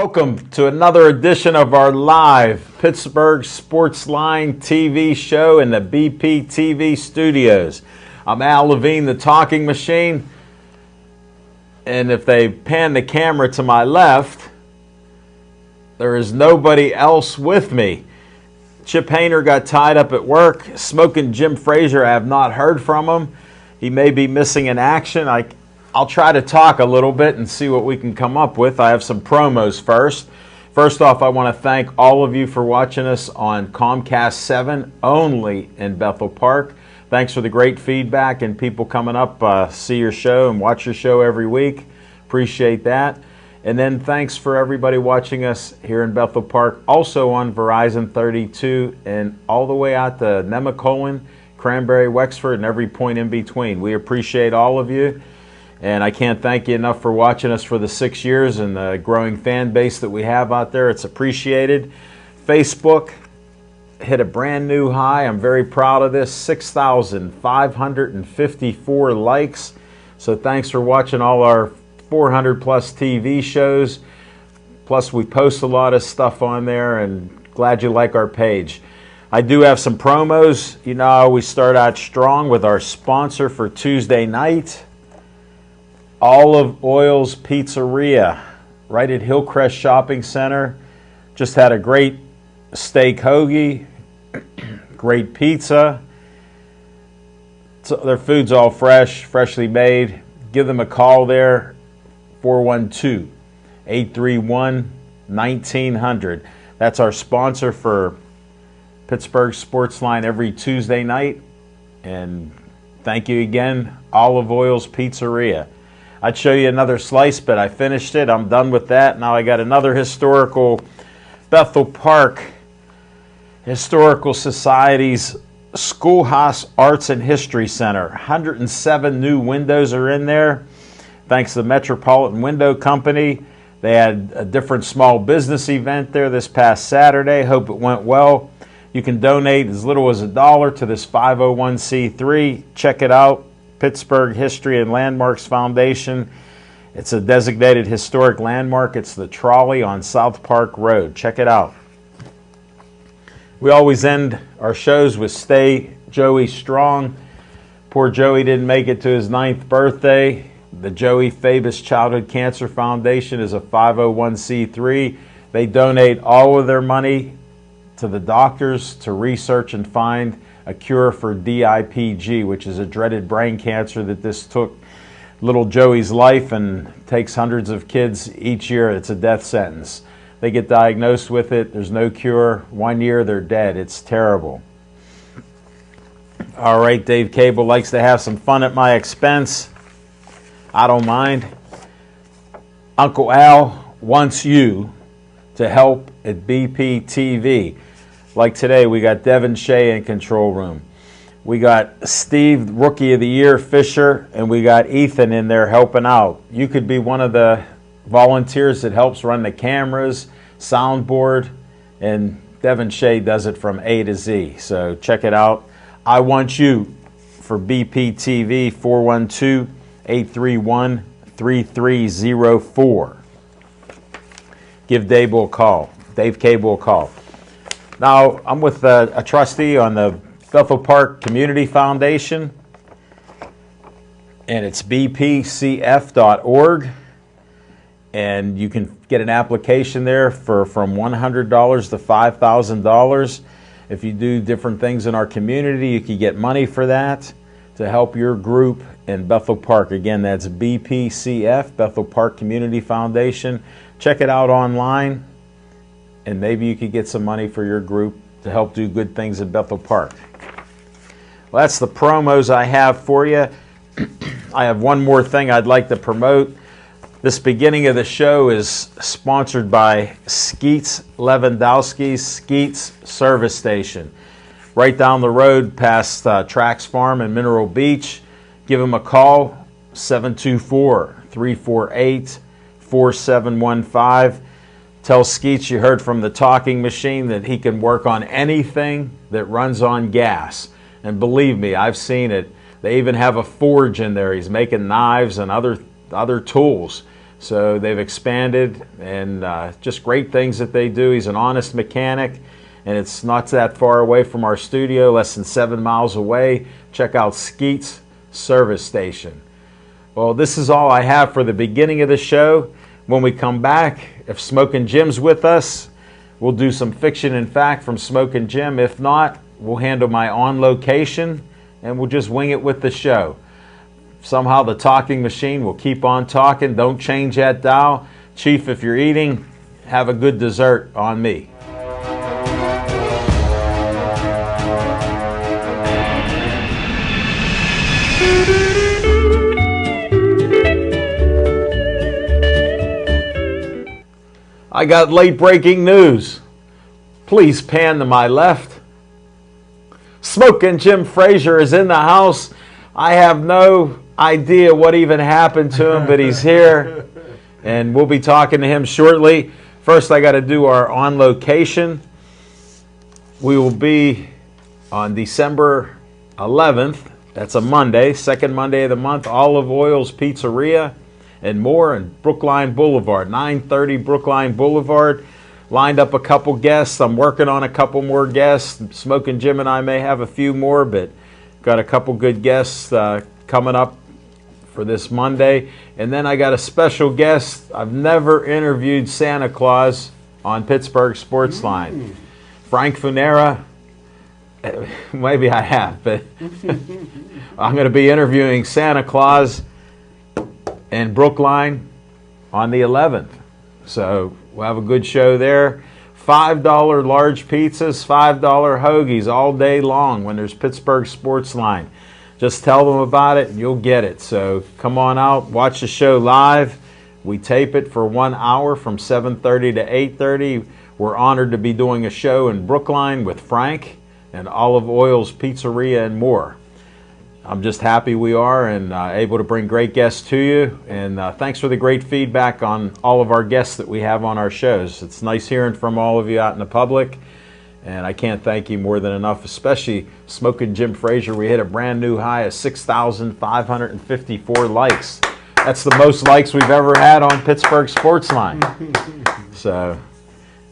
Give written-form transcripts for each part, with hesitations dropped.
Welcome to another edition of our live Pittsburgh Sportsline TV show in the BP TV studios. I'm Al Levine, the talking machine, and if they pan the camera to my left, there is nobody else with me. Chip Hayner got tied up at work. Smoking Jim Frazier, I have not heard from him. He may be missing in action. I'll try to talk a little bit and see what we can come up with. I have some promos first. First off, I want to thank all of you for watching us on Comcast 7 only in Bethel Park. Thanks for the great feedback and people coming up, see your show and watch your show every week. Appreciate that. And then thanks for everybody watching us here in Bethel Park, also on Verizon 32 and all the way out to Nemacolin, Cranberry, Wexford, and every point in between. We appreciate all of you. And I can't thank you enough for watching us for the 6 years and the growing fan base that we have out there. It's appreciated. Facebook hit a brand new high. I'm very proud of this. 6,554 likes. So thanks for watching all our 400 plus TV shows. Plus we post a lot of stuff on there, and glad you like our page. I do have some promos. You know, I always start out strong with our sponsor for Tuesday night. Olive Oil's Pizzeria, right at Hillcrest Shopping Center. Just had a great steak hoagie, great pizza. So their food's all fresh, freshly made. Give them a call there, 412-831-1900. That's our sponsor for Pittsburgh Sportsline every Tuesday night. And thank you again, Olive Oil's Pizzeria. I'd show you another slice, but I finished it. I'm done with that. Now I got another historical Bethel Park Historical Society's Schoolhouse Arts and History Center. 107 new windows are in there, thanks to the Metropolitan Window Company. They had a different small business event there this past Saturday. Hope it went well. You can donate as little as $1 to this 501c3. Check it out. Pittsburgh History and Landmarks Foundation. It's a designated historic landmark. It's the trolley on South Park Road. Check it out. We always end our shows with Stay Joey Strong. Poor Joey didn't make it to his 9th birthday. The Joey Fabus Childhood Cancer Foundation is a 501c3. They donate all of their money to the doctors to research and find a cure for DIPG, which is a dreaded brain cancer that this took little Joey's life and takes hundreds of kids each year. It's a death sentence. They get diagnosed with it. There's no cure. 1 year, they're dead. It's terrible. All right, Dave Cable likes to have some fun at my expense. I don't mind. Uncle Al wants you to help at BP TV. Like today, we got Devin Shea in control room. We got Steve, Rookie of the Year, Fisher, and we got Ethan in there helping out. You could be one of the volunteers that helps run the cameras, soundboard, and Devin Shea does it from A to Z. So check it out. I want you for BP TV, 412-831-3304. Give Dave Cable a call. Now, I'm with a trustee on the Bethel Park Community Foundation, and it's bpcf.org, and you can get an application there for from $100 to $5,000. If you do different things in our community, you can get money for that to help your group in Bethel Park. Again, that's BPCF, Bethel Park Community Foundation. Check it out online. And maybe you could get some money for your group to help do good things in Bethel Park. Well, that's the promos I have for you. I have one more thing I'd like to promote. This beginning of the show is sponsored by Skeets Lewandowski's Skeets Service Station. Right down the road past Trax Farm in Mineral Beach. Give them a call, 724-348-4715. Tell Skeets you heard from the talking machine that he can work on anything that runs on gas. And believe me, I've seen it. They even have a forge in there. He's making knives and other tools. So they've expanded, and just great things that they do. He's an honest mechanic, and it's not that far away from our studio, less than 7 miles away. Check out Skeet's Service Station. Well, this is all I have for the beginning of the show. When we come back, if Smokin' Jim's with us, we'll do some fiction and fact from Smokin' Jim. If not, we'll handle my on location, and we'll just wing it with the show. Somehow the talking machine will keep on talking. Don't change that dial. Chief, if you're eating, have a good dessert on me. I got late breaking news. Please pan to my left. Smokin' Jim Frazier is in the house. I have no idea what even happened to him, but he's here, and we'll be talking to him shortly. First, I got to do our on location. We will be on December 11th. That's a Monday, second Monday of the month. Olive Oil's Pizzeria and more, and Brookline Boulevard, 930 Brookline Boulevard. Lined up a couple guests. I'm working on a couple more guests. Smokin' Jim and I may have a few more, but got a couple good guests coming up for this Monday. And then I got a special guest. I've never interviewed Santa Claus on Pittsburgh Sportsline. Frank Funera. Maybe I have, but I'm going to be interviewing Santa Claus in Brookline on the 11th. So we'll have a good show there. $5 large pizzas, $5 hoagies all day long when there's Pittsburgh Sportsline. Just tell them about it and you'll get it. So come on out, watch the show live. We tape it for 1 hour from 7:30 to 8:30. We're honored to be doing a show in Brookline with Frank and Olive Oil's Pizzeria and more. I'm just happy we are and able to bring great guests to you. And thanks for the great feedback on all of our guests that we have on our shows. It's nice hearing from all of you out in the public. And I can't thank you more than enough, especially Smokin' Jim Frazier. We hit a brand new high of 6,554 likes. That's the most likes we've ever had on Pittsburgh Sportsline. So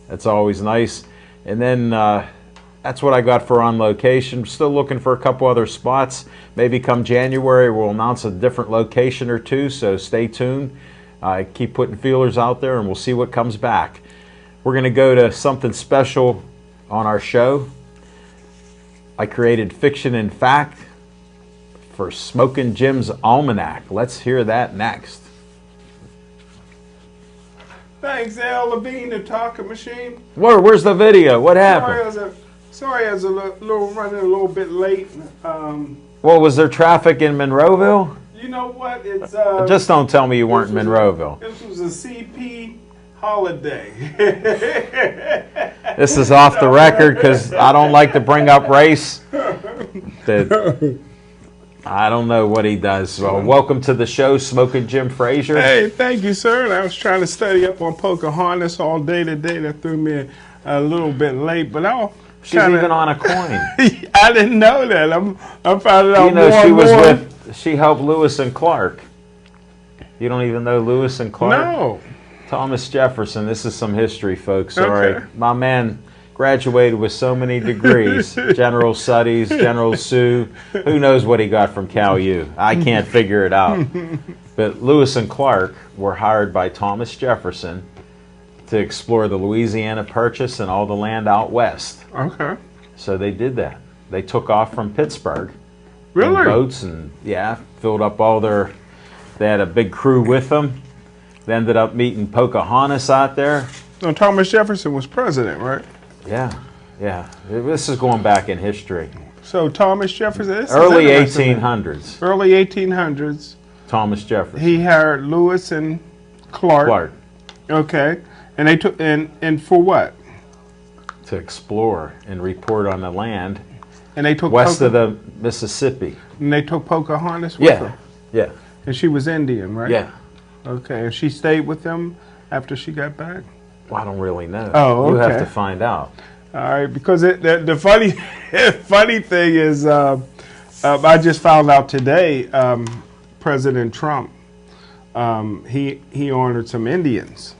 that's always nice. And then that's what I got for on location. Still looking for a couple other spots. Maybe come January we'll announce a different location or two, so stay tuned. Keep putting feelers out there and we'll see what comes back. We're going to go to something special on our show. I created fiction and fact for Smokin' Jim's Almanac. Let's hear that next. Thanks, Al Levine, the talking machine. Where's the video? What happened? Sorry, I was running a little bit late. Well, was there traffic in Monroeville? You know what? It's just don't tell me you weren't in Monroeville. This was a CP holiday. This is off the record because I don't like to bring up race. I don't know what he does. Well, welcome to the show, Smokin' Jim Frazier. Hey, thank you, sir. I was trying to study up on Pocahontas all day today. That threw me a little bit late, but she's even on a coin. I didn't know that. I'm finding out more and more. She helped Lewis and Clark. You don't even know Lewis and Clark? No. Thomas Jefferson. This is some history, folks. All Okay. right. My man graduated with so many degrees. General Suddies, General Sioux. Who knows what he got from Cal U? I can't figure it out. But Lewis and Clark were hired by Thomas Jefferson to explore the Louisiana Purchase and all the land out west. Okay. So they did that. They took off from Pittsburgh. Really? In boats and, filled up all their... They had a big crew with them. They ended up meeting Pocahontas out there. No, Thomas Jefferson was president, right? Yeah. This is going back in history. So Thomas Jefferson... Early 1800s. Early 1800s. Thomas Jefferson. He hired Lewis and Clark. Okay. And they took... And for what? To explore and report on the land And they took west of the Mississippi. And they took Pocahontas with them? Yeah. And she was Indian, right? Yeah. Okay. And she stayed with them after she got back? Well, I don't really know. Oh, okay. You have to find out. All right, because the funny thing is, I just found out today, President Trump he honored some Indians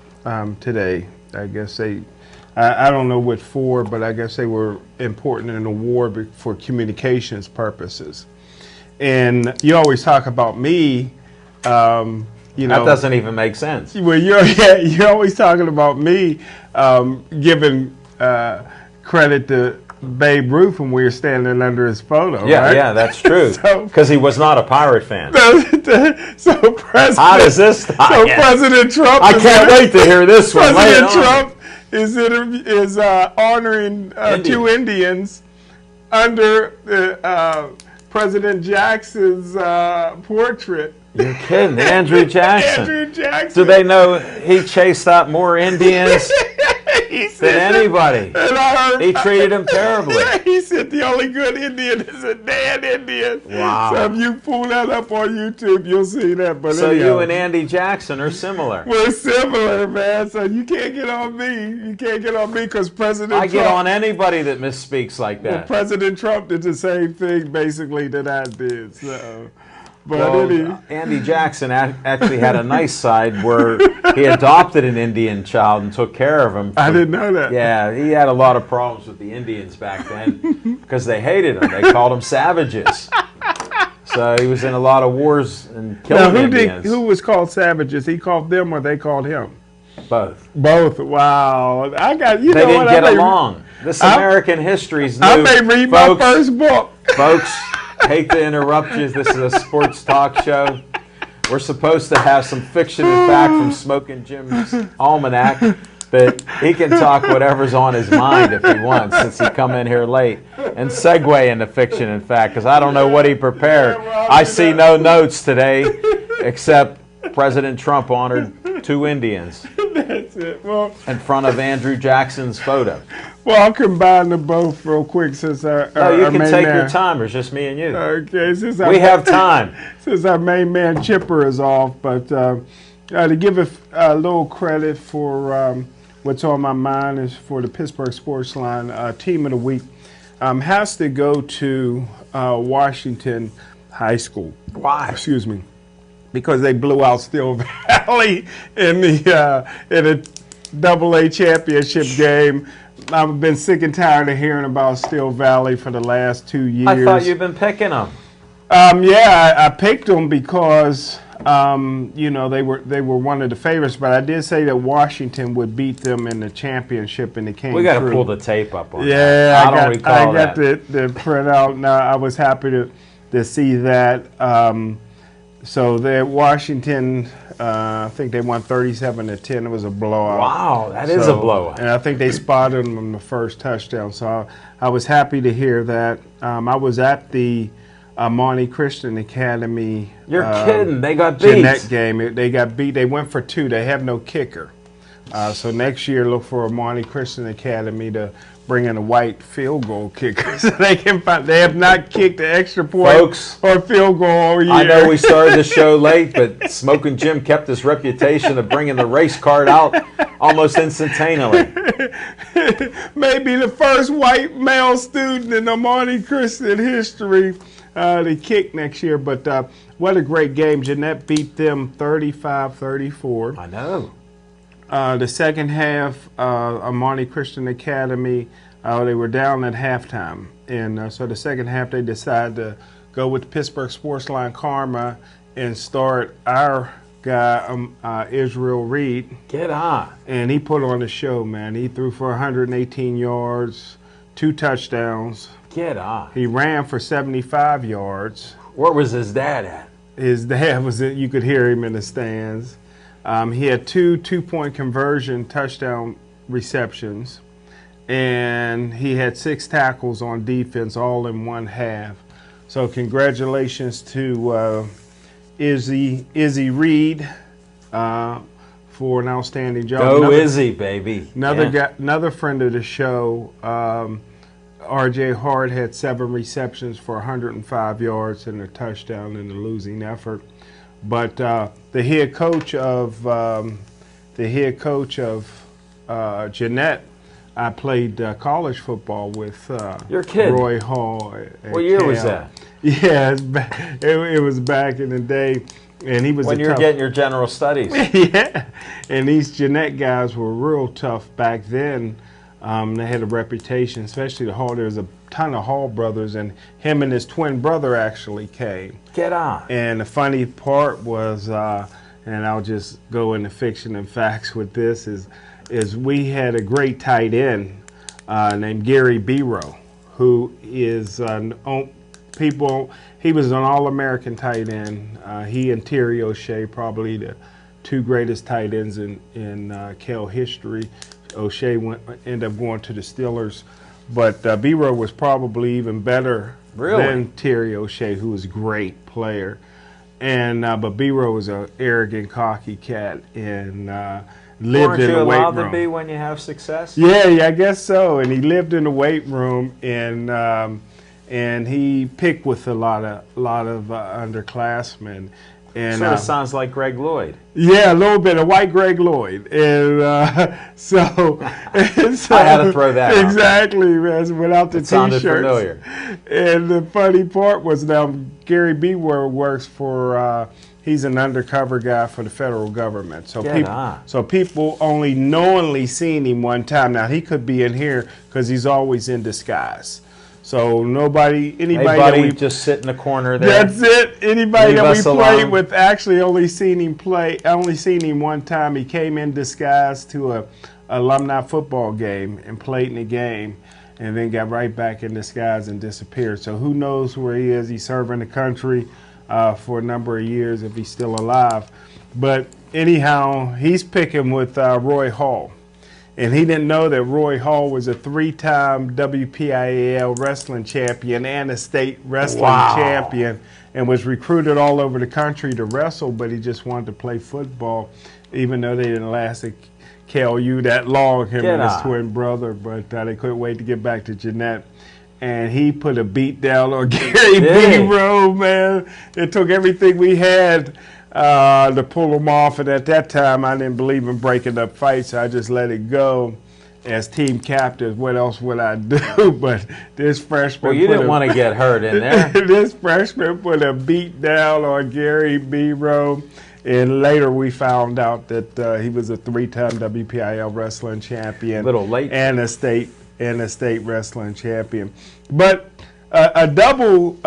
today. I guess I don't know what for, but I guess they were important in the war for communications purposes. And you always talk about me. That doesn't even make sense. Well, you're always talking about me giving credit to Babe Ruth when we were standing under his photo. Yeah, right? yeah, that's true. Because he was not a Pirate fan. So How does this start? So President Trump. I can't wait to hear this one. President Trump is honoring two Indians under President Jackson's portrait. You're kidding, Andrew Jackson. Andrew Jackson. Do they know he chased out more Indians than anybody? He treated them terribly. He said the only good Indian is a dead Indian. Wow. So if you pull that up on YouTube, you'll see that. But so anyhow, you and Andy Jackson are similar. We're similar, man. So you can't get on me. You can't get on me because President Trump. I get on anybody that misspeaks like that. Well, President Trump did the same thing basically that I did. So. But Andy Jackson actually had a nice side where he adopted an Indian child and took care of him. I didn't know that. Yeah, he had a lot of problems with the Indians back then because they hated him. They called them savages. So he was in a lot of wars and killing Indians. Who was called savages? He called them or they called him? Both. Both. Wow. They didn't get along. This American history's new. I may read my first book. Folks, hate to interrupt you. This is a sports talk show. We're supposed to have some fiction and fact from Smoking Jim's Almanac, but he can talk whatever's on his mind if he wants, since he come in here late, and segue into fiction and fact, because I don't know what he prepared. I see no notes today, except President Trump honored two Indians. That's it. Well, in front of Andrew Jackson's photo. Well, I'll combine them both real quick since our you can main take man, your time. It's just me and you. Okay, we have time. Since our main man Chipper is off, but to give a little credit for what's on my mind is for the Pittsburgh Sportsline Team of the Week has to go to Washington High School. Why? Excuse me. Because they blew out Steel Valley in a AA championship game. I've been sick and tired of hearing about Steel Valley for the last 2 years. I thought you'd been picking them. Yeah, I picked them because they were one of the favorites. But I did say that Washington would beat them in the championship, and it came. We got to pull the tape up on that. Yeah, I don't recall that. I got the printout. Now I was happy to see that. So Washington, I think they won 37-10. It was a blowout. Wow, that is a blowout. And I think they spotted them on the first touchdown. So I was happy to hear that. I was at the Monty Christian Academy. You're kidding. They got beat. Jeanette game. They got beat. They went for two. They have no kicker. So next year, look for a Monty Christian Academy to bring in a white field goal kicker so they can find. They have not kicked an extra point Folks, or field goal all year. I know we started the show late, but Smoking Jim kept his reputation of bringing the race card out almost instantaneously. Maybe the first white male student in the Monty Christian history to kick next year. But what a great game. Jeanette beat them 35-34. I know. The second half, Monty Christian Academy, they were down at halftime. And so the second half, they decided to go with Pittsburgh Sportsline Karma and start our guy, Israel Reed. Get on. And he put on a show, man. He threw for 118 yards, 2 touchdowns. Get on. He ran for 75 yards. Where was his dad at? His dad was you could hear him in the stands. He had 2 two-point conversion touchdown receptions, and he had 6 tackles on defense, all in one half. So congratulations to Izzy Reed for an outstanding job. Go Izzy, baby. Another friend of the show, R.J. Hart, had 7 receptions for 105 yards and a touchdown in the losing effort. But the head coach of Jeanette, I played college football with. Your kid, Roy Hall. What year was that? Yeah, it was back in the day. And he was when you're getting your general studies. Yeah, and these Jeanette guys were real tough back then. They had a reputation, especially the Hall. There was a ton of Hall brothers, and him and his twin brother actually came. Get on. And the funny part was, and I'll just go into fiction and facts with this, is we had a great tight end named Gary Biro, who is he was an All-American tight end. He and Terry O'Shea, probably the two greatest tight ends in Cal history. O'Shea ended up going to the Steelers, but Biro was probably even better than Terry O'Shea, who was a great player. And but Biro was an arrogant, cocky cat, and lived in the weight room. Aren't you allowed to be when you have success? Yeah, I guess so. And he lived in the weight room, and he picked with a lot of underclassmen. And sort of sounds like Greg Lloyd. Yeah, a little bit of white Greg Lloyd, and so I had to throw that out. Exactly, man. Without the T-shirts. Sounded familiar. And the funny part was now Gary B. works for. He's an undercover guy for the federal government. So people only knowingly seen him one time. Now he could be in here because he's always in disguise. So anybody that we just sit in the corner there. That's it. Anybody that we played with actually only seen him one time. He came in disguise to a alumni football game and played in the game, and then got right back in disguise and disappeared. So who knows where he is? He's serving the country for a number of years if he's still alive. But anyhow, he's picking with Roy Hall. And he didn't know that Roy Hall was a 3-time WPIAL wrestling champion and a state wrestling champion, and was recruited all over the country to wrestle, but he just wanted to play football, even though they didn't last at KLU that long, him and his twin brother. But they couldn't wait to get back to Jeanette. And he put a beat down on Gary Biro, man. It took everything we had to pull him off, and at that time I didn't believe in breaking up fights, so I just let it go. As team captain, what else would I do? But this freshman, well, you didn't want to get hurt in there. This freshman put a beat down on Gary Biro, and later we found out that he was a 3-time WPIL wrestling champion, little late, and a state wrestling champion. But a double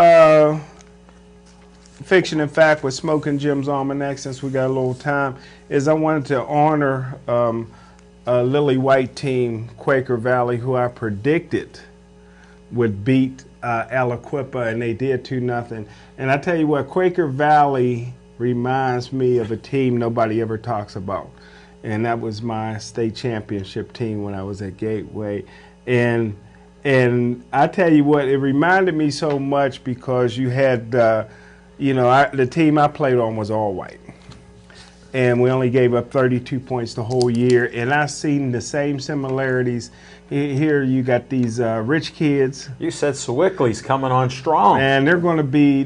fiction and fact with Smoking Jim's Almanac, since we got a little time, is I wanted to honor a Lily White team, Quaker Valley, who I predicted would beat Aliquippa, and they did 2-0. And I tell you what, Quaker Valley reminds me of a team nobody ever talks about, and that was my state championship team when I was at Gateway. And I tell you what, it reminded me so much because you had the team I played on was all white, and we only gave up 32 points the whole year. And I seen the same similarities here. You got these rich kids. You said Sewickley's coming on strong, and they're going to be.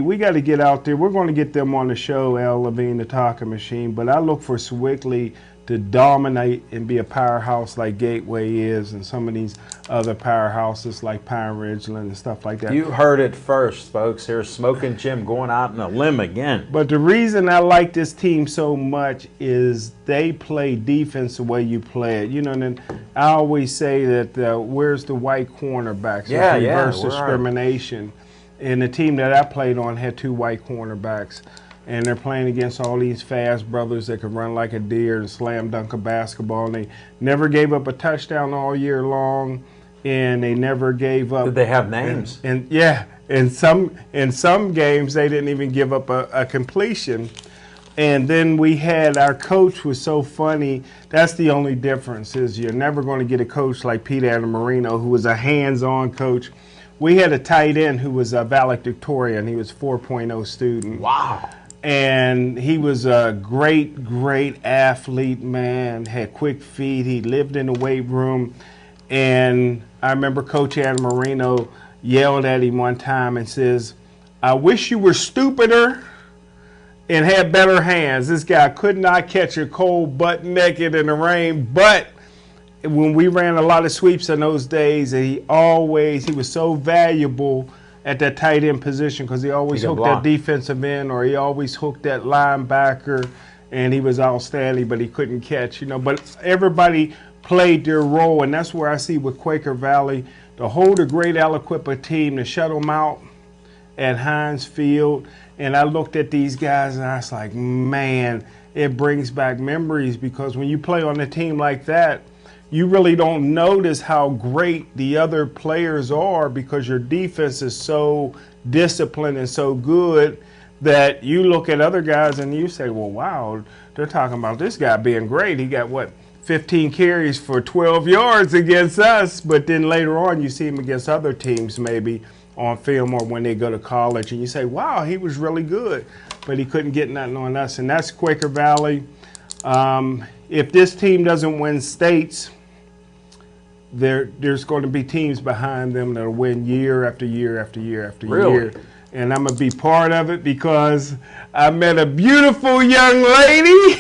We got to get out there. We're going to get them on the show, Al Levine, the Talking Machine. But I look for Sewickley to dominate and be a powerhouse like Gateway is, and some of these other powerhouses like Pine Ridgeland and stuff like that. You heard it first, folks. Here's Smoking Jim going out on a limb again. But the reason I like this team so much is they play defense the way you play it. And then I always say that where's the white cornerbacks? Reverse discrimination. And the team that I played on had 2 white cornerbacks. And they're playing against all these fast brothers that can run like a deer and slam dunk a basketball. And they never gave up a touchdown all year long, and they never gave up. Did they have names? And in some games they didn't even give up a completion. And then we had our coach was so funny. That's the only difference, is you're never going to get a coach like Pete Adamarino, who was a hands-on coach. We had a tight end who was a valedictorian. He was 4.0 student. Wow. And he was a great, great athlete, man, had quick feet. He lived in the weight room. And I remember Coach Adamarino yelled at him one time and says, "I wish you were stupider and had better hands." This guy could not catch a cold butt naked in the rain. But when we ran a lot of sweeps in those days, he was so valuable at that tight end position because he always hooked that defensive end, or he always hooked that linebacker, and he was outstanding, but he couldn't catch, But everybody played their role, and that's where I see with Quaker Valley, to hold a great Aliquippa team, to shut them out at Heinz Field. And I looked at these guys, and I was like, man, it brings back memories, because when you play on a team like that, you really don't notice how great the other players are, because your defense is so disciplined and so good that you look at other guys and you say, well, wow, they're talking about this guy being great. He got, 15 carries for 12 yards against us. But then later on you see him against other teams maybe on film or when they go to college, and you say, wow, he was really good. But he couldn't get nothing on us. And that's Quaker Valley. If this team doesn't win states, there's going to be teams behind them that'll win year after year after year after year. And I'm going to be part of it, because I met a beautiful young lady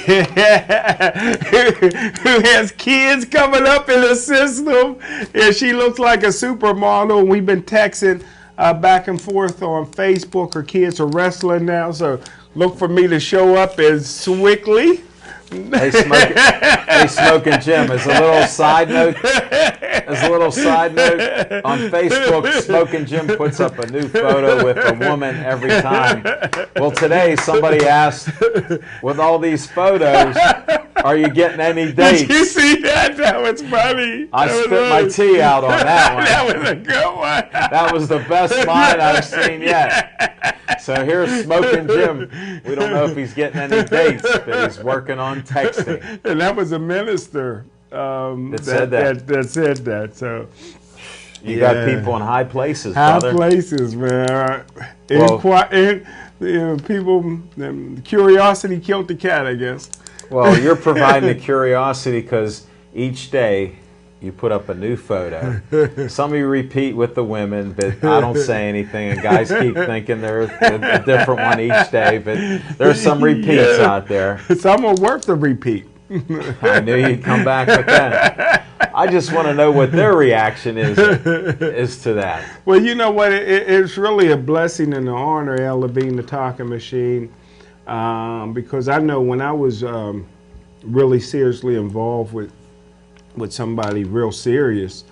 who has kids coming up in the system, and she looks like a supermodel. And we've been texting back and forth on Facebook. Her kids are wrestling now, so look for me to show up as Swickley. Hey, Smoking Jim, as a little side note, on Facebook, Smoking Jim puts up a new photo with a woman every time. Well, today somebody asked, with all these photos, are you getting any dates? Did you see that? That was funny. I spit my tea out on that one. That was a good one. That was the best line I've seen yet. So here's Smoking Jim. We don't know if he's getting any dates, but he's working on texting. And that was a minister that said that. So you got people in high places, brother. High places, man. People, curiosity killed the cat, I guess. Well, you're providing the curiosity, because each day you put up a new photo. Some of you repeat with the women, but I don't say anything, and guys keep thinking they're a different one each day, but there's some repeats out there. Some are worth the repeat. I knew you'd come back with that. I just want to know what their reaction is to that. Well, you know what? It's really a blessing and an honor, Ella, being the talking machine, because I know when I was really seriously involved with somebody real serious,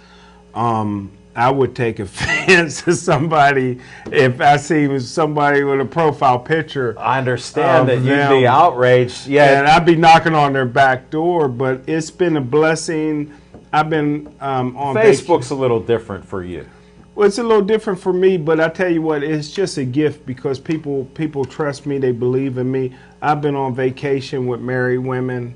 I would take offense to somebody if I see somebody with a profile picture. I understand that you'd be outraged. Yeah, and I'd be knocking on their back door. But it's been a blessing. I've been on Facebook's a little different for you. Well, it's a little different for me, but I tell you what, it's just a gift, because people trust me. They believe in me. I've been on vacation with married women,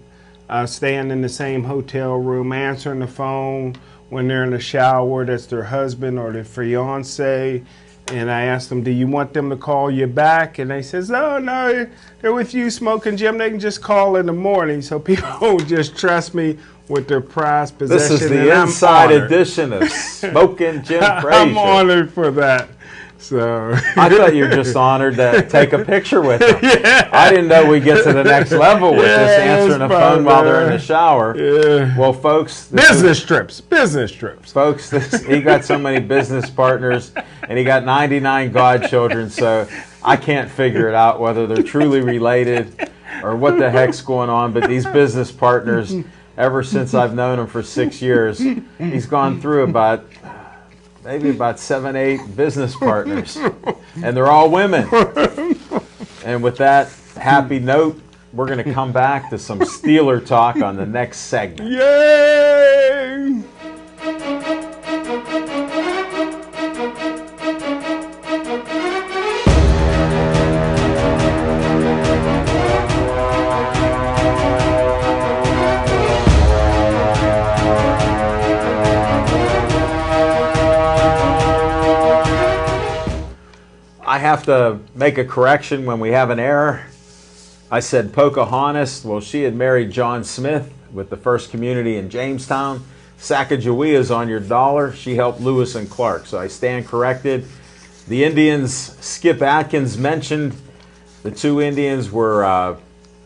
staying in the same hotel room, answering the phone when they're in the shower. That's their husband or their fiance. And I asked them, do you want them to call you back? And they says, oh, no, they're with you, Smoking Jim. They can just call in the morning. So people just trust me with their prized possession. This is the inside edition of Smoking Jim Frazier. I'm honored for that. So I thought you were just honored to take a picture with them. Yeah. I didn't know we'd get to the next level with just answering the phone while they're in the shower. Yeah. Well, folks. Business trips. Folks, he got so many business partners, and he got 99 godchildren, so I can't figure it out whether they're truly related or what the heck's going on. But these business partners, ever since I've known him for 6 years, he's gone through maybe about 7, 8 business partners, and they're all women. And with that happy note, we're going to come back to some Steeler talk on the next segment. Yay! I have to make a correction when we have an error. I said Pocahontas. Well, she had married John Smith with the First Community in Jamestown. Sacagawea is on your dollar. She helped Lewis and Clark, so I stand corrected. The Indians, Skip Atkins mentioned the 2 Indians were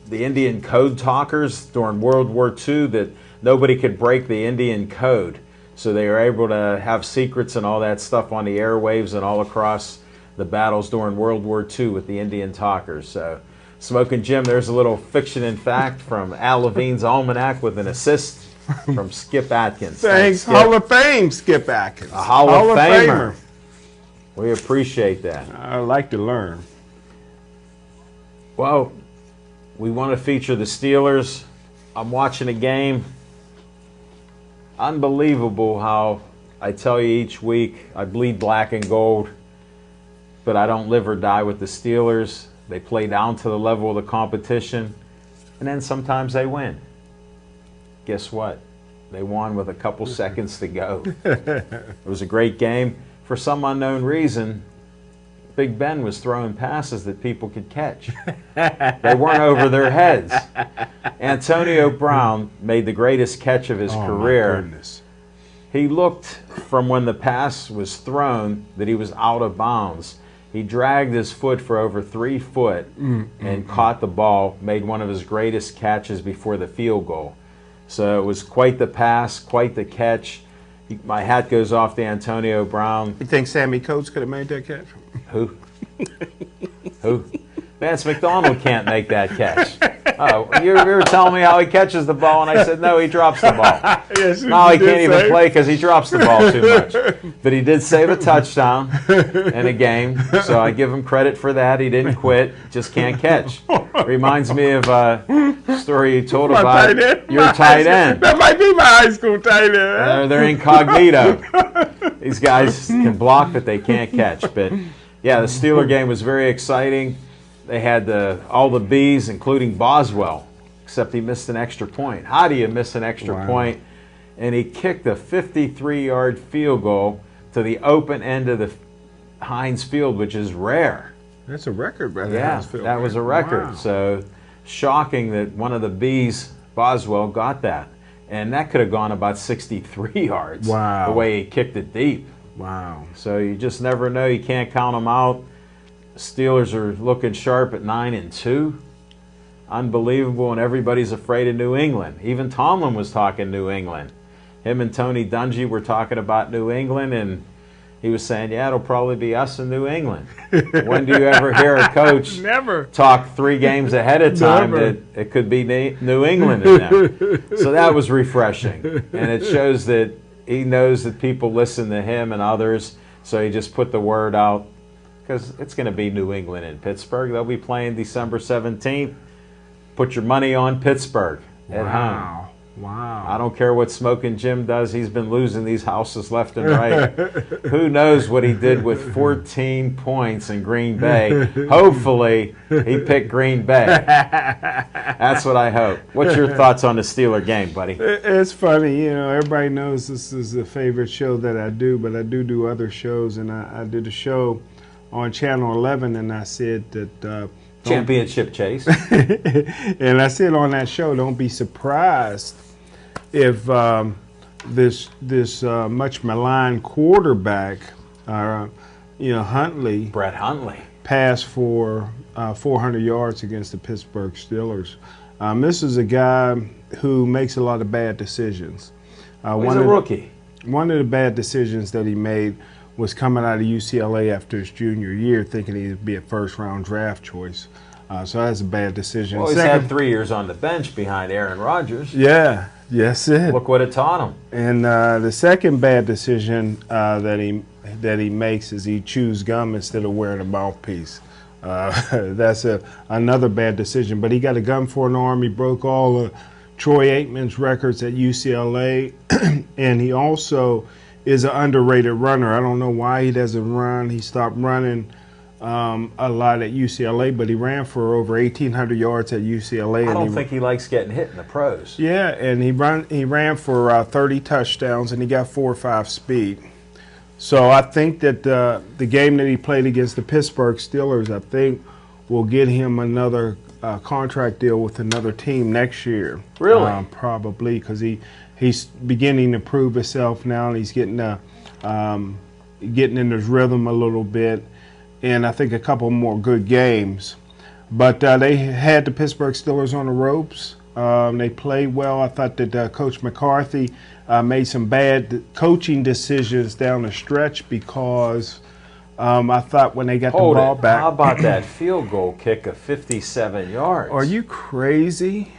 the Indian code talkers during World War II, that nobody could break the Indian code. So they were able to have secrets and all that stuff on the airwaves and all across the battles during World War II with the Indian talkers. So, Smoking Jim, there's a little fiction and fact from Al Levine's Almanac with an assist from Skip Atkins. Thanks, Skip. Hall of Fame, Skip Atkins. A Hall of Famer. We appreciate that. I like to learn. Well, we want to feature the Steelers. I'm watching a game. Unbelievable how I tell you each week I bleed black and gold, but I don't live or die with the Steelers. They play down to the level of the competition, and then sometimes they win. Guess what? They won with a couple seconds to go. It was a great game. For some unknown reason, Big Ben was throwing passes that people could catch. They weren't over their heads. Antonio Brown made the greatest catch of his career. My goodness. He looked from when the pass was thrown that he was out of bounds. He dragged his foot for over 3 foot and caught the ball, made one of his greatest catches before the field goal. So it was quite the pass, quite the catch. My hat goes off to Antonio Brown. You think Sammy Coates could have made that catch? Who? Who? Vance McDonald can't make that catch. Oh, you were telling me how he catches the ball, and I said, no, he drops the ball. Yes, no, he can't even play because he drops the ball too much. But he did save a touchdown in a game, so I give him credit for that. He didn't quit, just can't catch. Reminds me of a story you told about your tight end. That might be my high school tight end. They're incognito. These guys can block, but they can't catch. But, yeah, the Steeler game was very exciting. They had all the Bs, including Boswell, except he missed an extra point. How do you miss an extra point? And he kicked a 53-yard field goal to the open end of the Heinz Field, which is rare. That's a record, brother. Yeah, that was a record. Wow. So shocking that one of the Bs, Boswell, got that. And that could have gone about 63 yards. Wow. The way he kicked it deep. Wow. So you just never know. You can't count them out. Steelers are looking sharp at 9-2. Unbelievable, and everybody's afraid of New England. Even Tomlin was talking New England. Him and Tony Dungy were talking about New England, and he was saying, yeah, it'll probably be us in New England. When do you ever hear a coach talk 3 games ahead of time that it could be New England in them? So that was refreshing, and it shows that he knows that people listen to him and others, so he just put the word out. Because it's going to be New England in Pittsburgh. They'll be playing December 17th. Put your money on Pittsburgh at home. Wow. I don't care what Smoking Jim does. He's been losing these houses left and right. Who knows what he did with 14 points in Green Bay. Hopefully, he picked Green Bay. That's what I hope. What's your thoughts on the Steeler game, buddy? It's funny. You know, everybody knows this is a favorite show that I do, but I do other shows, and I did a show on Channel 11, and I said that Championship Chase. And I said on that show, don't be surprised if this much maligned quarterback, Huntley, Brett Huntley, passed for 400 yards against the Pittsburgh Steelers. This is a guy who makes a lot of bad decisions. He's a rookie. One of the bad decisions that he made was coming out of UCLA after his junior year, thinking he'd be a first-round draft choice. So that's a bad decision. Well, he's had 3 years on the bench behind Aaron Rodgers. Yeah, yes, it. Look what it taught him. And the second bad decision that he makes is he chews gum instead of wearing a mouthpiece. That's another bad decision. But he got a gun for an arm. He broke all of Troy Aikman's records at UCLA, and he also is an underrated runner. I don't know why he doesn't run. He stopped running a lot at UCLA, but he ran for over 1,800 yards at UCLA. I don't think he likes getting hit in the pros. Yeah, and he ran for 30 touchdowns, and he got 4.5 speed. So I think that the game that he played against the Pittsburgh Steelers, I think, will get him another contract deal with another team next year. Really? Probably, because he's beginning to prove himself now, and he's getting in his rhythm a little bit, and I think a couple more good games. But they had the Pittsburgh Steelers on the ropes They played well. I thought that Coach McCarthy made some bad coaching decisions down the stretch because I thought when they got the ball back. How about that field goal kick of 57 yards? Are you crazy?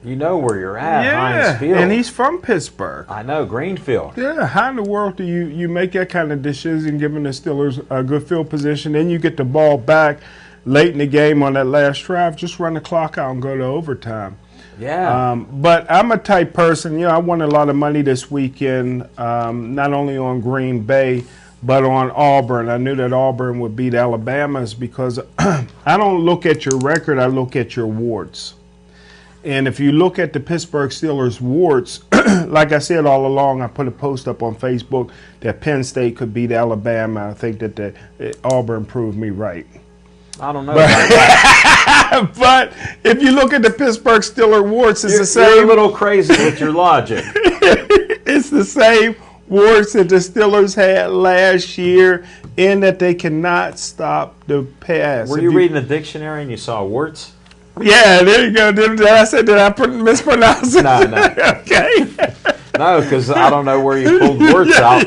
You know where you're at, Yeah, Heinz Field. and he's from Pittsburgh. I know, Greenfield. Yeah, how in the world do you make that kind of decision giving the Steelers a good field position? Then you get the ball back late in the game on that last drive. Just run the clock out and go to overtime. Yeah. But I'm a type person, I won a lot of money this weekend, not only on Green Bay, but on Auburn. I knew that Auburn would beat Alabama's because I don't look at your record, I look at your warts. And if you look at the Pittsburgh Steelers warts, like I said all along, I put a post up on Facebook that Penn State could beat Alabama. I think that Auburn proved me right. I don't know about that. But if you look at the Pittsburgh Steelers warts, it's the same. You're a little crazy with your logic. It's the same warts that the Steelers had last year in that they cannot stop the pass. Were you reading a dictionary and you saw warts? Yeah, there you go. Did I mispronounce it? No. Okay. No, because I don't know where you pulled warts out.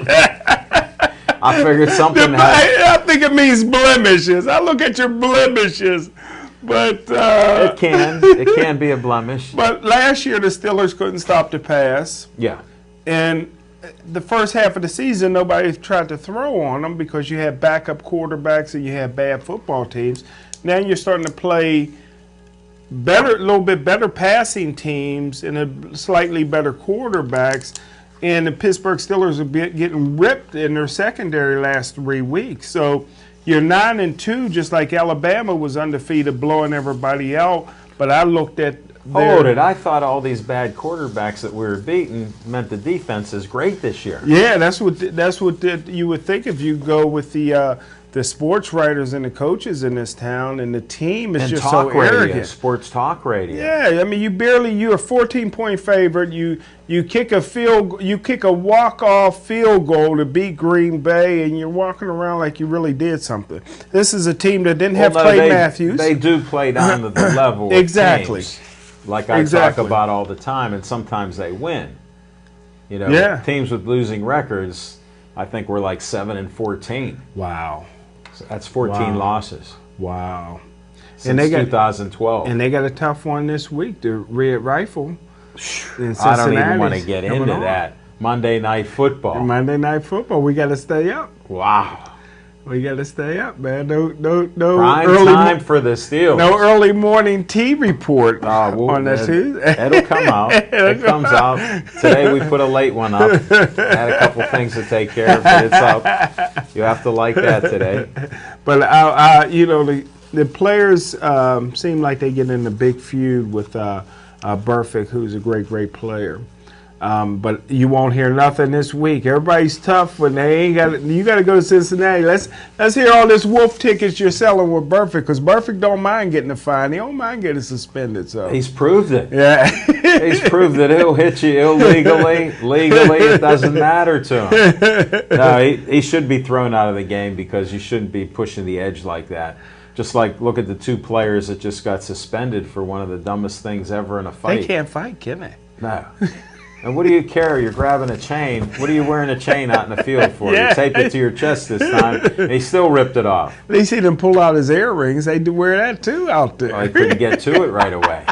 I figured something I think it means blemishes. I look at your blemishes. But it can be a blemish. But last year the Steelers couldn't stop the pass. Yeah. And the first half of the season, nobody tried to throw on them because you had backup quarterbacks and you had bad football teams. Now you're starting to play a little bit better passing teams and a slightly better quarterbacks. And the Pittsburgh Steelers are getting ripped in their secondary last 3 weeks. So you're 9-2, just like Alabama was undefeated, blowing everybody out. But I looked at I thought all these bad quarterbacks that we were beating meant the defense is great this year. Yeah, that's what you would think if you go with the sports writers and the coaches in this town, and the team is just so arrogant. Sports talk radio. Yeah, I mean you're a 14-point favorite. You kick a walk-off field goal to beat Green Bay, and you're walking around like you really did something. This is a team that didn't have Clay Matthews. They do play down to the level exactly. of teams, like I talk about all the time, and sometimes they win. Teams with losing records, I think we're like 7-14. Wow. So that's 14 losses. Wow. Since 2012. And they got a tough one this week, the Red Rifle in Cincinnati. I don't even want to get into that. Monday Night Football. We got to stay up. Wow. We got to stay up, man. No prime early time for the Steelers. No early morning tea report on that Tuesday. It'll come out. It comes out. Today we put a late one up. Had a couple things to take care of, but it's up. You have to like that today. But the players seem like they get in a big feud with Burfict, who's a great player. But you won't hear nothing this week. Everybody's tough when they ain't got. You got to go to Cincinnati. Let's hear all this wolf tickets you're selling with Burfict, because Burfict don't mind getting a fine. He don't mind getting suspended. So he's proved it. Yeah, he's proved that he'll hit you illegally. Legally, it doesn't matter to him. No, he should be thrown out of the game because you shouldn't be pushing the edge like that. Just like look at the two players that just got suspended for one of the dumbest things ever in a fight. They can't fight, can they? No. And what do you care? You're grabbing a chain. What are you wearing a chain out in the field for? Yeah. You tape it to your chest this time, and he still ripped it off. At least he didn't pull out his earrings. They do wear that too out there. Well, he couldn't get to it right away.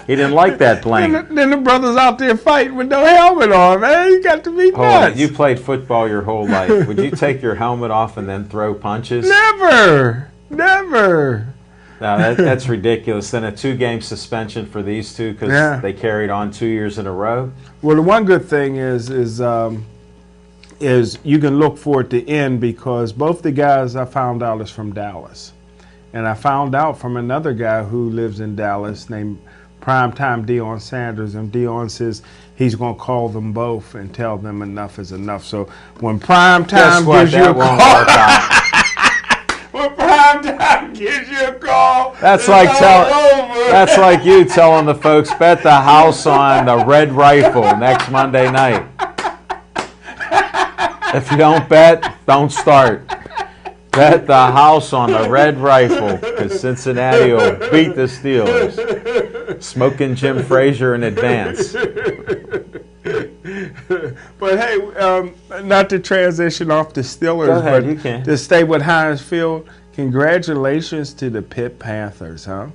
He didn't like that bling. Then the brothers out there fighting with no helmet on, man. You got to be nuts. You played football your whole life. Would you take your helmet off and then throw punches? Never. No, that's ridiculous. Then a 2-game suspension for these two because they carried on 2 years in a row. Well, the one good thing is you can look forward to end, because both the guys I found out is from Dallas, and I found out from another guy who lives in Dallas named Primetime Deion Sanders, and Deion says he's going to call them both and tell them enough is enough. So when Primetime gives you a call. Primetime gives you a call. That's like you telling the folks, bet the house on the Red Rifle next Monday night. If you don't bet, don't start. Bet the house on the Red Rifle because Cincinnati will beat the Steelers. Smoking Jim Frazier in advance. But hey, not to transition off the Steelers, Go ahead, but you can. to stay with Heinz Field, congratulations to the Pitt Panthers, huh?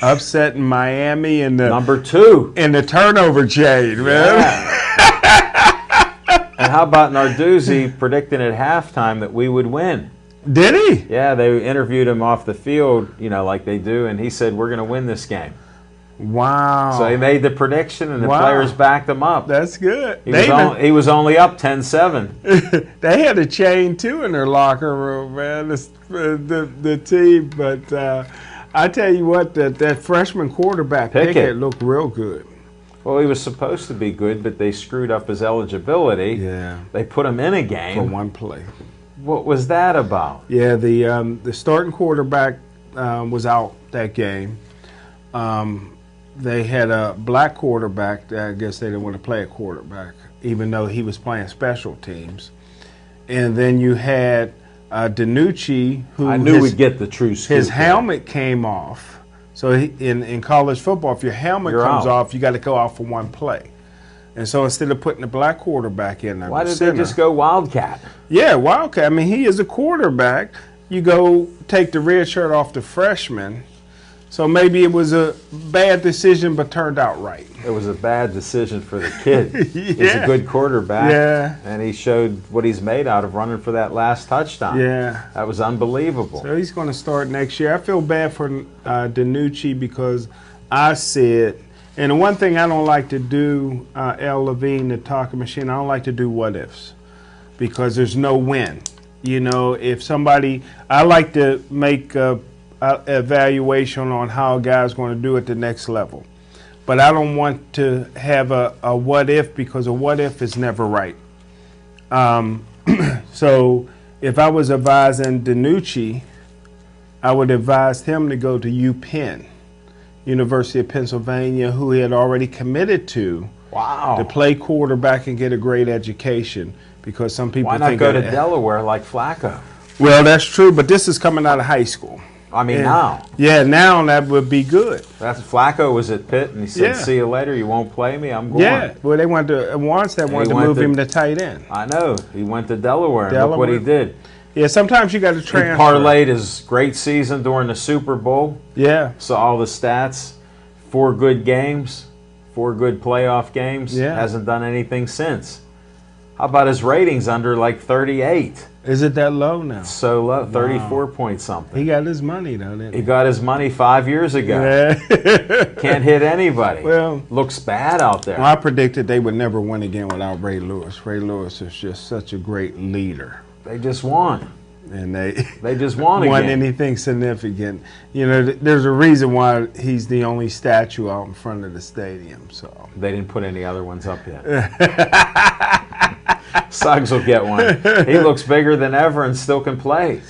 Upsetting Miami in the Number 2 in the turnover chain, man. Yeah. And how about Narduzzi predicting at halftime that we would win? Did he? Yeah, they interviewed him off the field, like they do, and he said, we're going to win this game. Wow. So he made the prediction, and the Wow. players backed him up. That's good. He was only up 10-7. They had a chain, too, in their locker room, man, the team. But I tell you what, that freshman quarterback, Pickett, looked real good. Well, he was supposed to be good, but they screwed up his eligibility. Yeah. They put him in a game. For one play. What was that about? Yeah, the starting quarterback was out that game. They had a black quarterback. I guess they didn't want to play a quarterback, even though he was playing special teams. And then you had DiNucci, who I knew we'd get the true scoop. His helmet came off. So in college football, if your helmet comes off, you got to go out for one play. And so instead of putting the black quarterback in there, why did they just go Wildcat? Yeah, Wildcat. I mean, he is a quarterback. You go take the red shirt off the freshman. So maybe it was a bad decision, but turned out right. It was a bad decision for the kid. Yeah. He's a good quarterback. Yeah. And he showed what he's made out of running for that last touchdown. Yeah. That was unbelievable. So he's going to start next year. I feel bad for DiNucci because I said, and the one thing I don't like to do, L. Levine, the talking machine, I don't like to do what ifs because there's no win. If somebody, I like to make a evaluation on how a guy's going to do at the next level. But I don't want to have a what if because a what if is never right. So if I was advising DiNucci, I would advise him to go to UPenn, University of Pennsylvania, who he had already committed to play quarterback and get a great education because some people Why not think go to Delaware like Flacco? Well, that's true, but this is coming out of high school. I mean, now. Yeah, now that would be good. That's Flacco was at Pitt, and he said, "See you later. You won't play me. I'm going." Yeah, well, they wanted to move him to tight end. I know. He went to Delaware, and look what he did. Yeah, sometimes you got to transfer. He parlayed his great season during the Super Bowl. Yeah. Saw all the stats. 4 good games, 4 good playoff games. Yeah. Hasn't done anything since. How about his ratings under like 38? Is it that low now? So low, 34 point something. He got his money, though, didn't he? He got his money 5 years ago. Yeah. Can't hit anybody. Well, looks bad out there. Well, I predicted they would never win again without Ray Lewis. Ray Lewis is just such a great leader. They just won. And they just won again. Won anything significant. There's a reason why he's the only statue out in front of the stadium. So they didn't put any other ones up yet. Suggs will get one. He looks bigger than ever and still can play.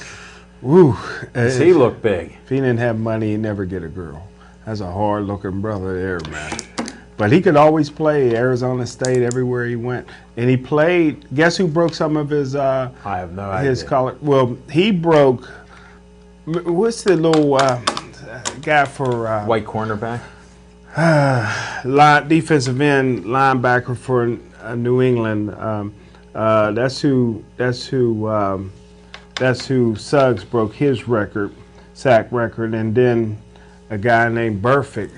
Woo. Does he look big? If he didn't have money, he'd never get a girl. That's a hard-looking brother there, man. But he could always play Arizona State everywhere he went. And he played, guess who broke some of his I have no idea. His collar. Well, he broke, what's the little guy for white cornerback? Defensive end linebacker for New England. That's who Suggs broke his sack record, and then a guy named Burfict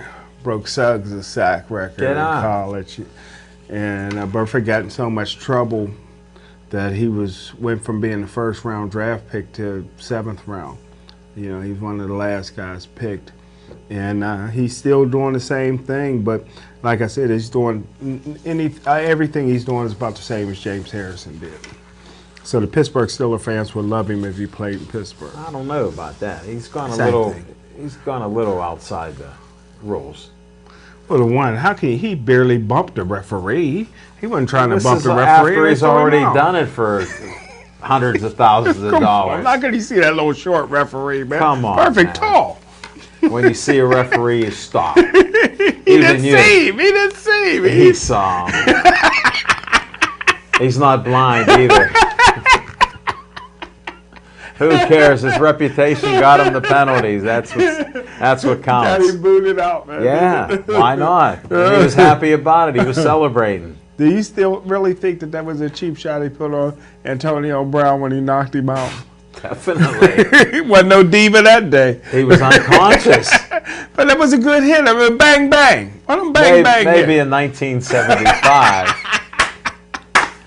broke Suggs' sack record in college. And Burfict got in so much trouble that he went from being the first round draft pick to 7th round. He's one of the last guys picked. And he's still doing the same thing, but like I said, he's doing everything he's doing is about the same as James Harrison did. So the Pittsburgh Steelers fans would love him if he played in Pittsburgh. I don't know about that. He's gone a little outside the rules. Well, how can he barely bumped the referee? He wasn't trying to bump the referee. After he's already done it for hundreds of thousands of dollars. How could he see that little short referee, man? Come on, perfect tall. When you see a referee, you stop. He didn't see him. He saw him. He's not blind either. Who cares? His reputation got him the penalties. That's what counts. Got him booted out, man. Yeah, why not? He was happy about it. He was celebrating. Do you still really think that was a cheap shot he put on Antonio Brown when he knocked him out? Definitely. Wasn't no diva that day. He was unconscious. But that was a good hit. I mean, bang, bang. What them bang, bang Maybe hit? in 1975.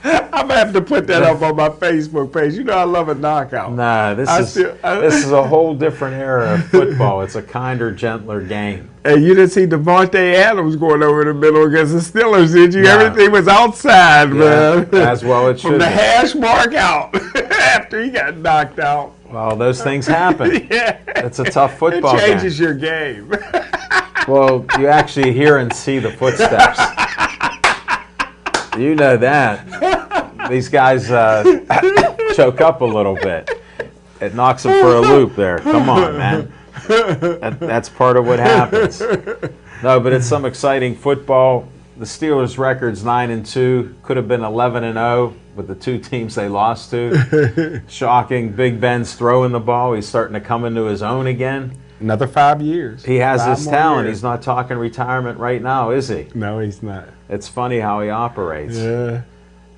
I'm going to have to put that up on my Facebook page. You know I love a knockout. Nah, this is a whole different era of football. It's a kinder, gentler game. And you didn't see Devontae Adams going over the middle against the Steelers, did you? No. Everything was outside, man. As well it should From the be. hash mark out after he got knocked out. Well, those things happen. Yeah. It's a tough football It changes game. your game. Well, you actually hear and see the footsteps. You know that. These guys choke up a little bit. It knocks them for a loop there. Come on, man. That's part of what happens. No, but it's some exciting football. The Steelers' record's 9-2. Could have been 11-0 with the two teams they lost to. Shocking. Big Ben's throwing the ball. He's starting to come into his own again. Another 5 years. He has 5 his more talent. years. He's not talking retirement right now, is he? No, he's not. It's funny how he operates. Yeah.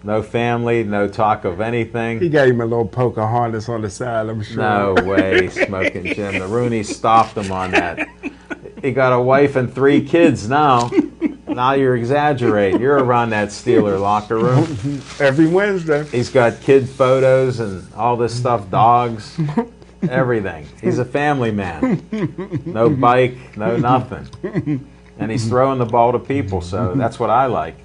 No family, no talk of anything. He gave him a little Pocahontas on the side, I'm sure. No way, Smoking Jim. The Rooney stopped him on that. He got a wife and 3 kids now. Now you're exaggerating. You're around that Steeler locker room. Every Wednesday. He's got kid photos and all this stuff, dogs, everything. He's a family man. No bike, no nothing. And he's throwing the ball to people, so that's what I like.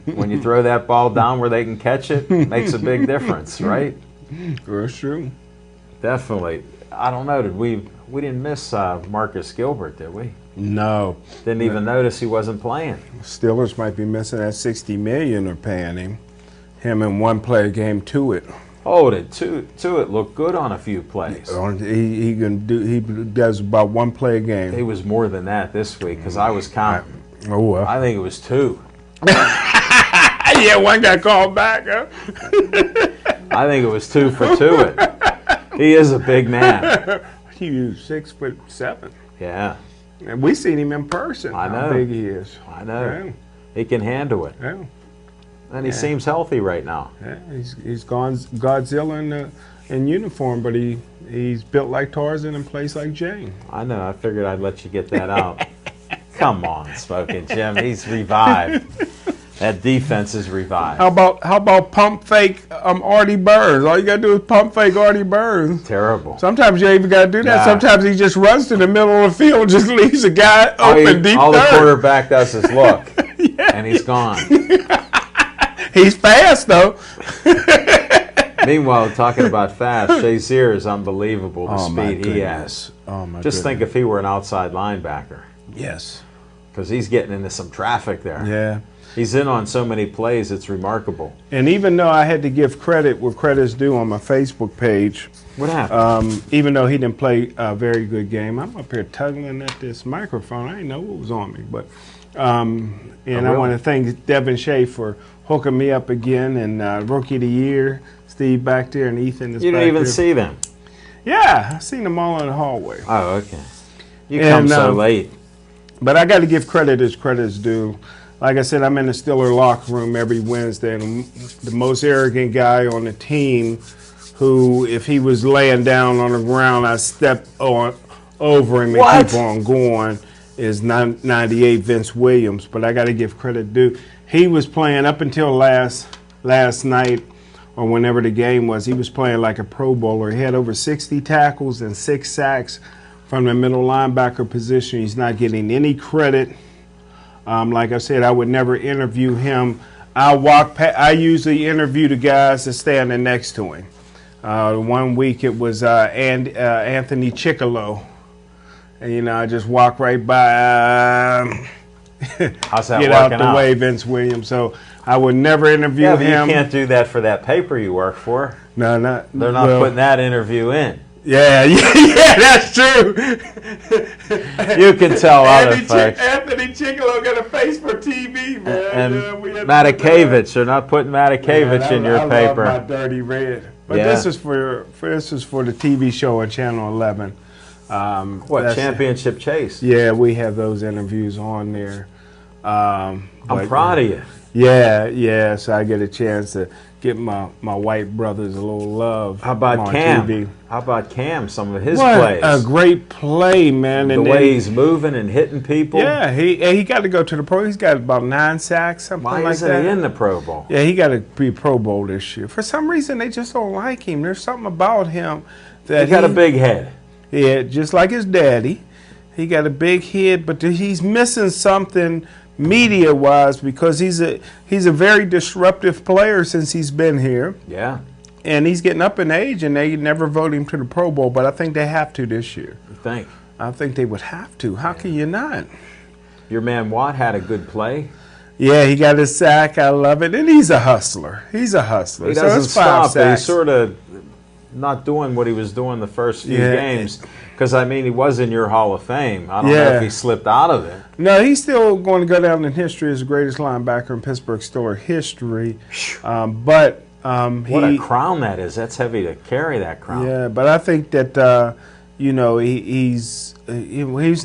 When you throw that ball down where they can catch it, it makes a big difference, right? That's true. Definitely. I don't know. We didn't miss Marcus Gilbert, did we? No. Didn't even notice he wasn't playing. Steelers might be missing that $60 million they're paying him in one player game to it. Hold it. To it looked good on a few plays. He does about one play a game. It was more than that this week because I was counting. Oh well. I think it was 2. Yeah, one got called back. Huh? I think it was 2 for Tuitt. He is a big man. He was 6'7". Yeah, And we seen him in person. I know. How big he is. I know. Yeah. He can handle it. Yeah. And he seems healthy right now. Yeah, he's gone Godzilla in uniform, but he's built like Tarzan and plays like Jane. I know. I figured I'd let you get that out. Come on, Smoking Jim. He's revived. That defense is revived. How about pump fake Artie Burns? All you gotta do is pump fake Artie Burns. Terrible. Sometimes you ain't even gotta do that. Nah. Sometimes he just runs to the middle of the field, just leaves a guy open deep All the third. quarterback does is look, and he's gone. He's fast though. Meanwhile, talking about fast, Shazier is unbelievable, the my speed he has. Oh my Just think if he were an outside linebacker, Yes. because he's getting into some traffic there. Yeah. He's in on so many plays, it's remarkable. And even though I had to give credit where credit's due on my Facebook page, What happened? even though he didn't play a very good game, I'm up here tugging at this microphone. I didn't know what was on me, but and I want to thank Devin Shea for hooking me up again and Rookie of the Year, Steve back there and Ethan is You back didn't even there. see them. Yeah, I seen them all in the hallway. Oh, okay. You come so late. But I got to give credit as credit's due. Like I said, I'm in the Steeler locker room every Wednesday, and the most arrogant guy on the team who, if he was laying down on the ground, I step over him and keep on going, is 98 Vince Williams. But I got to give credit due. He was playing up until last night or whenever the game was. He was playing like a Pro Bowler. He had over 60 tackles and 6 sacks from the middle linebacker position. He's not getting any credit. Like I said, I would never interview him. I usually interview the guys that's standing next to him. 1 week it was Anthony Chickalo. And, I just walk right by, How's that get working out the way, Vince Williams. So I would never interview Yeah, but him. you can't do that for that paper you work for. No, They're not putting that interview in. Yeah, that's true. You can tell other folks. Anthony Chickalo got a face for TV, man. And Matakevich, they're not putting Matakevich in your paper. I love my dirty red. But this is for the TV show on Channel 11. Championship Chase? Yeah, we have those interviews on there. I'm proud of you. Yeah. So I get a chance to get my white brothers a little love. How about on Cam? TV. How about Cam? Some of his plays. A great play, man. The way he's moving and hitting people. Yeah, he got to go to the Pro. He's got about 9 sacks, something like that. Why isn't he in the Pro Bowl? Yeah, he got to be Pro Bowl this year. For some reason, they just don't like him. There's something about him that he got a big head. Yeah, just like his daddy. He got a big head, but he's missing something media-wise because he's a very disruptive player since he's been here. Yeah. And he's getting up in age, and they never vote him to the Pro Bowl, but I think they have to this year. You think? I think they would have to. How can you not? Your man Watt had a good play. Yeah, he got his sack. I love it. And he's a hustler. He doesn't stop, but he's sort of not doing what he was doing the first few games. Because, I mean, he was in your Hall of Fame. I don't know if he slipped out of it. No, he's still going to go down in history as the greatest linebacker in Pittsburgh Steelers history. What a crown that is. That's heavy to carry, that crown. Yeah, but I think that, he's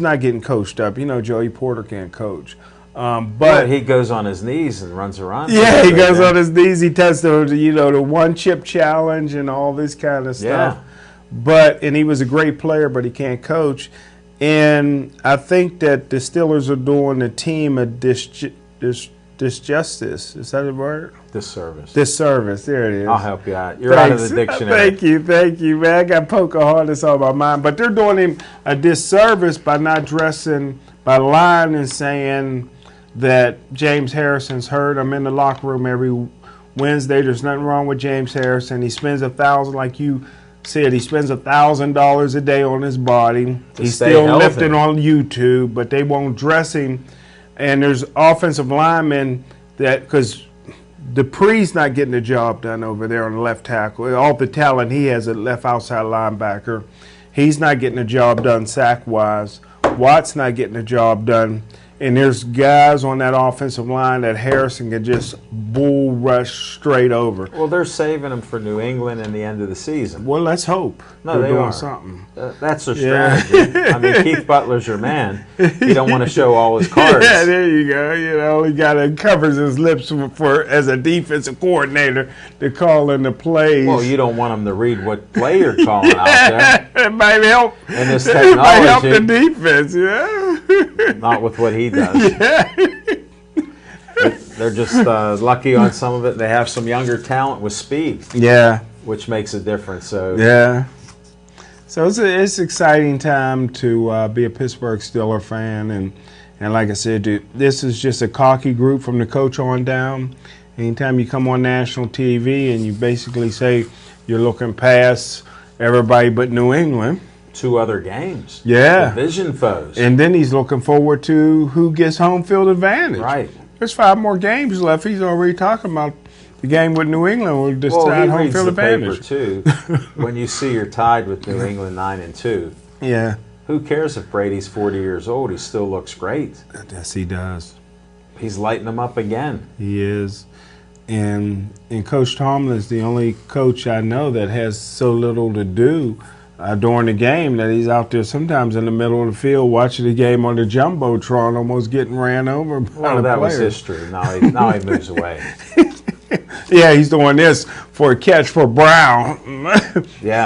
not getting coached up. Joey Porter can't coach. But he goes on his knees and runs around. Yeah, he goes on his knees. He does the one chip challenge and all this kind of stuff. And he was a great player, but he can't coach. And I think that the Steelers are doing the team a disjustice. Is that a word? Disservice. Disservice. There it is. I'll help you out. You're out of the dictionary. Thank you, man. I got Pocahontas on my mind. But they're doing him a disservice by not dressing, by lying and saying that James Harrison's hurt. I'm in the locker room every Wednesday. There's nothing wrong with James Harrison. He spends $1,000, like you said, he spends $1,000 a day on his body. He's still lifting on YouTube, but they won't dress him. And there's offensive linemen that, because Dupree's not getting the job done over there on the left tackle. All the talent he has at left outside linebacker, he's not getting the job done sack-wise. Watt's not getting the job done. And there's guys on that offensive line that Harrison can just bull rush straight over. Well, they're saving him for New England in the end of the season. Well, let's hope. No, they're doing are. something. That's their strategy. I mean, Keith Butler's your man. He don't want to show all his cards. Yeah, there you go. He got to covers his lips for as a defensive coordinator to call in the plays. Well, you don't want him to read what play you're calling out there. It might help. And this technology. It might help the defense, Not with what he does. Yeah. They're just lucky on some of it. They have some younger talent with speed. Yeah. Which makes a difference. So it's an exciting time to be a Pittsburgh Steelers fan. And like I said, this is just a cocky group from the coach on down. Anytime you come on national TV and you basically say you're looking past everybody but New England. 2 other games. Yeah. Division foes. And then he's looking forward to who gets home field advantage. Right. There's 5 more games left. He's already talking about the game with New England will decide home field advantage. Paper too. When you see you're tied with New England 9-2. Yeah. Who cares if Brady's 40 years old? He still looks great. Yes, he does. He's lighting them up again. He is. And Coach Tomlin is the only coach I know that has so little to do during the game that he's out there sometimes in the middle of the field watching the game on the Jumbotron, almost getting ran over by well, the that players. was history. Now he moves away. Yeah, he's doing this for a catch for Brown. Yeah.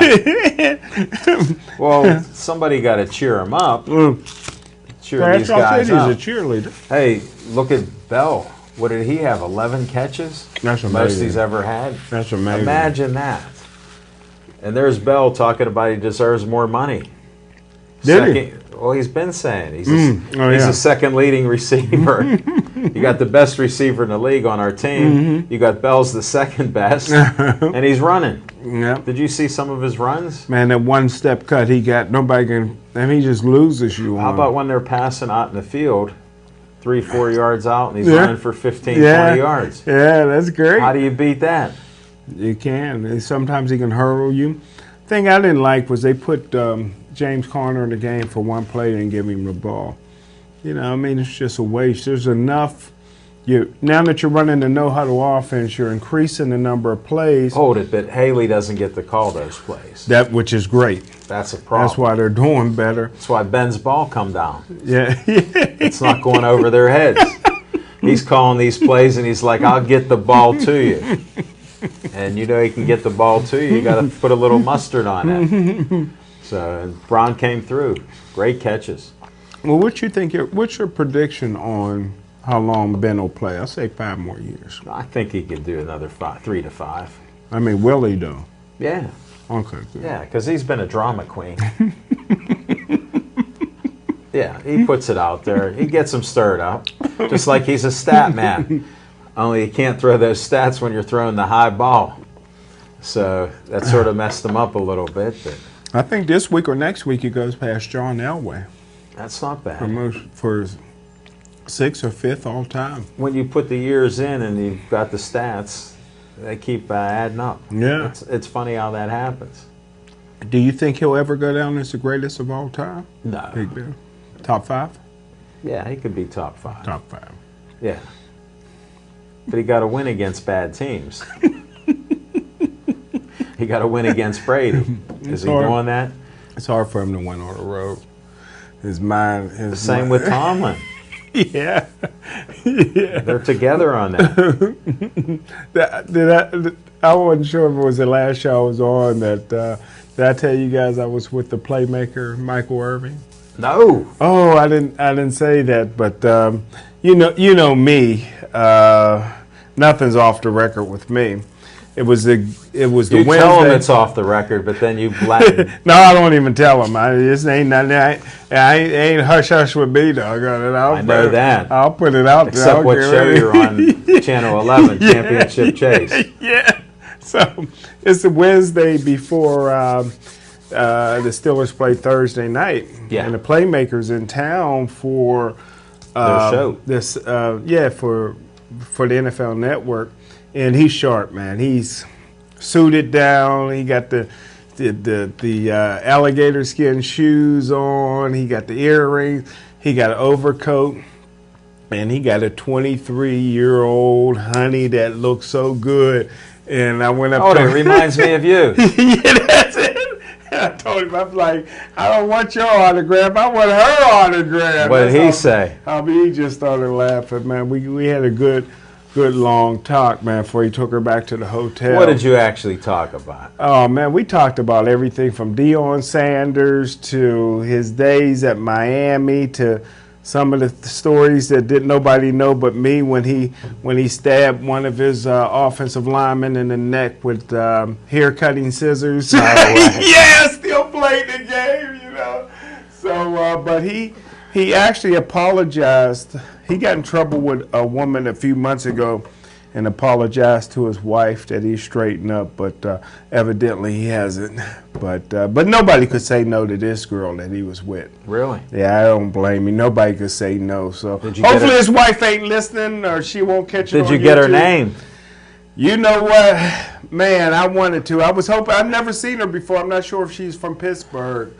Well, somebody got to cheer him up. Cheer these guys up. He's a cheerleader. Hey, look at Bell. What did he have? 11 catches? That's amazing. Most he's ever had. That's amazing. Imagine that. And there's Bell talking about he deserves more money. Did he? Well, he's been saying he's a second leading receiver. You got the best receiver in the league on our team. You got Bell's the second best, and he's running. Yep. Did you see some of his runs? Man, that one-step cut he got, nobody can. And he just loses you. How about when they're passing out in the field, 3-4 yards out, and he's running for 15, 20 yards? Yeah, that's great. How do you beat that? You can. Sometimes he can hurdle you. The thing I didn't like was they put James Conner in the game for one play and give him the ball. I mean, it's just a waste. There's enough now that you're running the no-huddle offense, you're increasing the number of plays. Hold it, but Haley doesn't get to call those plays. Which is great. That's a problem. That's why they're doing better. That's why Ben's ball come down. Yeah. It's not going over their heads. He's calling these plays, and he's like, I'll get the ball to you. And you know he can get the ball to you. You got to put a little mustard on it. So, and Bron came through. Great catches. Well, what's your prediction on how long Ben will play? I'll say 5 more years. I think he could do another 3 to 5. I mean, will he though? Yeah. Okay, good. Yeah, because he's been a drama queen. Yeah, he puts it out there. He gets them stirred up, just like he's a stat man. Only you can't throw those stats when you're throwing the high ball. So that sort of messed him up a little bit. But I think this week or next week he goes past John Elway. That's not bad. For 6th or 5th all time. When you put the years in and you've got the stats, they keep adding up. Yeah. It's funny how that happens. Do you think he'll ever go down as the greatest of all time? No. Big Ben. Top 5? Yeah, he could be top 5. Top 5. Yeah. But he got to win against bad teams. He got to win against Brady. Is he doing that? It's hard for him to win on the road. His mind. Same with Tomlin. Yeah. They're together on that. I wasn't sure if it was the last show I was on that. Did I tell you guys I was with the playmaker Michael Irving? No. Oh, I didn't say that, but you know me. Nothing's off the record with me. It was the Wednesday. You tell him it's off the record, but then you blab. No, I don't even tell him. This ain't nothing. I ain't hush hush with me, dog. I know that. I'll put it out there. Except what show you're on, Channel 11, Championship Chase. Yeah. So it's the Wednesday before the Steelers play Thursday night. Yeah. And the Playmakers in town for their show. For the NFL Network. And he's sharp, man. He's suited down. He got the alligator skin shoes on. He got the earrings. He got an overcoat. And he got a 23-year-old honey that looks so good. And I went up to him. It reminds me of you. Yeah, that's it. I told him, I'm like, I don't want your autograph. I want her autograph. What did he say? He just started laughing, man. We had a good long talk, man, before he took her back to the hotel. What did you actually talk about? Oh, man, we talked about everything from Deion Sanders to his days at Miami to some of the stories that nobody know but me when he stabbed one of his offensive linemen in the neck with hair cutting scissors. Yeah, still played the game, you know. So, but he actually apologized. He got in trouble with a woman a few months ago and apologized to his wife that he straightened up, but evidently he hasn't. But nobody could say no to this girl that he was with. Really? Yeah, I don't blame you. Nobody could say no. So hopefully his wife ain't listening or she won't catch it on YouTube. Did you get her name? You know what? Man, I wanted to. I was hoping. I've never seen her before. I'm not sure if she's from Pittsburgh.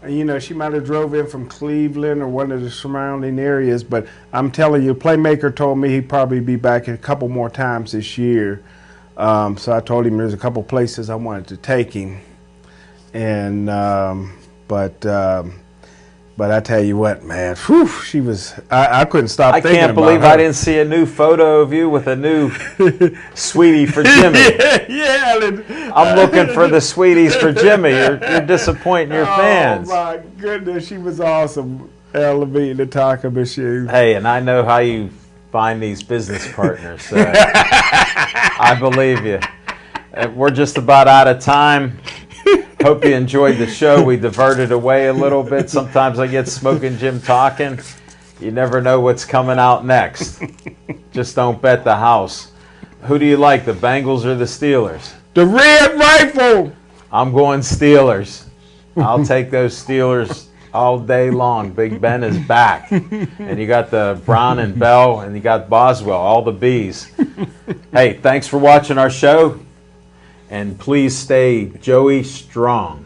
You know, she might have drove in from Cleveland or one of the surrounding areas. But I'm telling you, Playmaker told me he'd probably be back a couple more times this year. So I told him there's a couple places I wanted to take him. And but I tell you what, man, whew, she was. I couldn't stop thinking about her. I can't believe I didn't see a new photo of you with a new sweetie for Jimmy. Yeah. I'm looking for the sweeties for Jimmy. You're disappointing your fans. Oh my goodness, she was awesome. Levine, the taco machine. Hey, and I know how you find these business partners. So I believe you. We're just about out of time. Hope you enjoyed the show. We diverted away a little bit. Sometimes I get Smoking Jim talking. You never know what's coming out next. Just don't bet the house. Who do you like, the Bengals or the Steelers? The Red Rifle. I'm going Steelers. I'll take those Steelers all day long. Big Ben is back. And you got the Brown and Bell, and you got Boswell, all the Bs. Hey, thanks for watching our show. And please stay Joey strong.